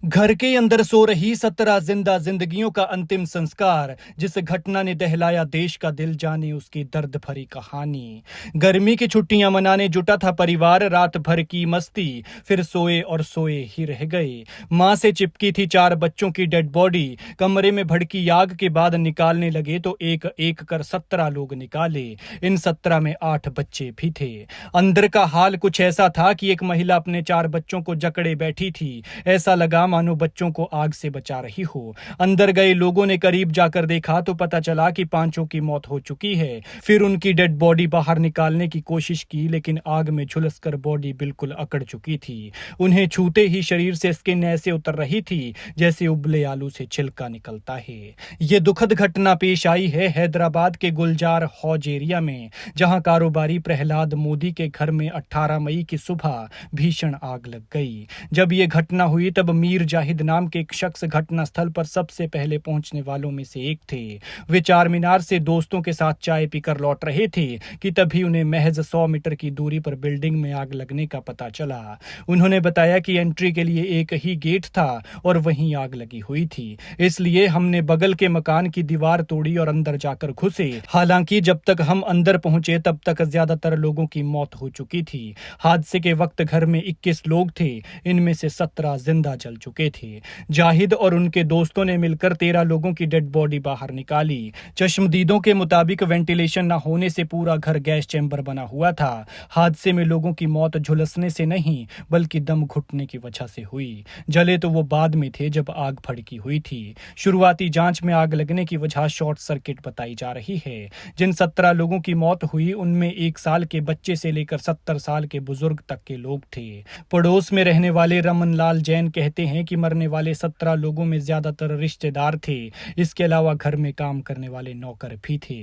घर के अंदर सो रही 17 जिंदा जिंदगियों का अंतिम संस्कार। जिस घटना ने दहलाया देश का दिल, जाने उसकी दर्द भरी कहानी। गर्मी की छुट्टियां मनाने जुटा था परिवार, रात भर की मस्ती, फिर सोए और सोए ही रह गए। मां से चिपकी थी 4 बच्चों की डेड बॉडी। कमरे में भड़की आग के बाद निकालने लगे तो एक एक कर 17 लोग निकाले। इन 17 में 8 बच्चे भी थे। अंदर का हाल कुछ ऐसा था कि एक महिला अपने 4 बच्चों को जकड़े बैठी थी। ऐसा लगा मानो बच्चों को आग से बचा रही हो। अंदर गए लोगों ने करीब जाकर देखा तो पता चला कि 5 की मौत हो चुकी है। फिर उनकी डेड बॉडी बाहर निकालने की कोशिश की, लेकिन आग में झुलसकर बॉडी बिल्कुल अकड़ चुकी थी। उन्हें छूते ही शरीर से स्किन ऐसे उतर रही थी जैसे उबले आलू से छिलका निकलता है। ये दुखद घटना पेश आई है हैदराबाद के गुलजार हौज एरिया में, जहां कारोबारी प्रहलाद मोदी के घर में 18 मई की सुबह भीषण आग लग गई। जब ये घटना हुई तब मीर जाहिद नाम के एक शख्स घटनास्थल पर सबसे पहले पहुंचने वालों में से एक थे। वे चार मीनार से दोस्तों के साथ चाय पीकर लौट रहे थे कि तभी उन्हें महज 100 मीटर की दूरी पर बिल्डिंग में आग लगने का पता चला। उन्होंने बताया कि एंट्री के लिए एक ही गेट था और वहीं आग लगी हुई थी, इसलिए हमने बगल के मकान की दीवार तोड़ी और अंदर जाकर घुसे। हालांकि जब तक हम अंदर पहुंचे तब तक ज्यादातर लोगों की मौत हो चुकी थी। हादसे के वक्त घर में 21 लोग थे, इनमें से 17 जिंदा जल चुके थे। जाहिद और उनके दोस्तों ने मिलकर 13 लोगों की डेड बॉडी बाहर निकाली। चश्मदीदों के मुताबिक वेंटिलेशन न होने से पूरा घर गैस चैम्बर बना हुआ था। हादसे में लोगों की मौत झुलसने से नहीं बल्कि दम घुटने की वजह से हुई। जले तो वो बाद में थे जब आग भड़की हुई थी। शुरुआती जांच में आग लगने की वजह शॉर्ट सर्किट बताई जा रही है। जिन 17 लोगों की मौत हुई उनमें 1 साल के बच्चे से लेकर 70 साल के बुजुर्ग तक के लोग थे। पड़ोस में रहने वाले रमन लाल जैन कहते हैं कि मरने वाले 17 लोगों में ज्यादातर रिश्तेदार थे। इसके अलावा घर में काम करने वाले नौकर भी थे।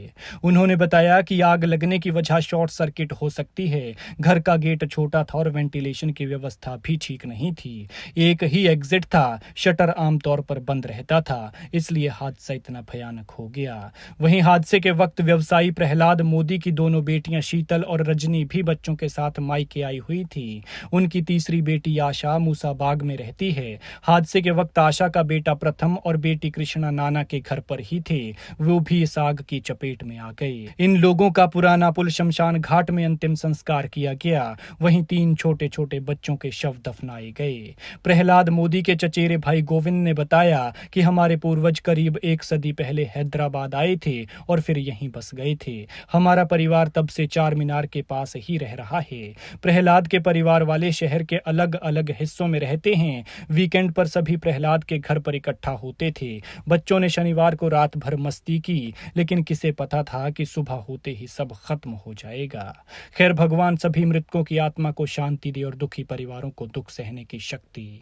उन्होंने बताया कि आग लगने की वजह शॉर्ट सर्किट हो सकती है। घर का गेट छोटा था और वेंटिलेशन की व्यवस्था भी ठीक नहीं थी। एक ही एग्जिट था, शटर आमतौर पर बंद रहता था, इसलिए हादसा इतना भयानक हो गया। वहीं हादसे के वक्त व्यवसायी प्रहलाद मोदी की दोनों बेटियां शीतल और रजनी भी बच्चों के साथ मायके आई हुई थी। उनकी तीसरी बेटी आशा मूसाबाग में रहती है। हादसे के वक्त आशा का बेटा प्रथम और बेटी कृष्णा नाना के घर पर ही थे। वो भी इस आग की चपेट में आ गए। इन लोगों का पुराना पुल शमशान घाट में अंतिम संस्कार किया गया। वहीं 3 छोटे छोटे बच्चों के शव दफनाए गए। प्रहलाद मोदी के चचेरे भाई गोविंद ने बताया कि हमारे पूर्वज करीब 1 सदी पहले हैदराबाद आए थे और फिर यहीं बस गए थे। हमारा परिवार तब से 4 मीनार के पास ही रह रहा है। प्रहलाद के परिवार वाले शहर के अलग अलग हिस्सों में रहते हैं। वीकेंड पर सभी प्रहलाद के घर पर इकट्ठा होते थे। बच्चों ने शनिवार को रात भर मस्ती की, लेकिन किसे पता था कि सुबह होते ही सब खत्म हो जाएगा। खैर, भगवान सभी मृतकों की आत्मा को शांति दे और दुखी परिवारों को दुख सहने की शक्ति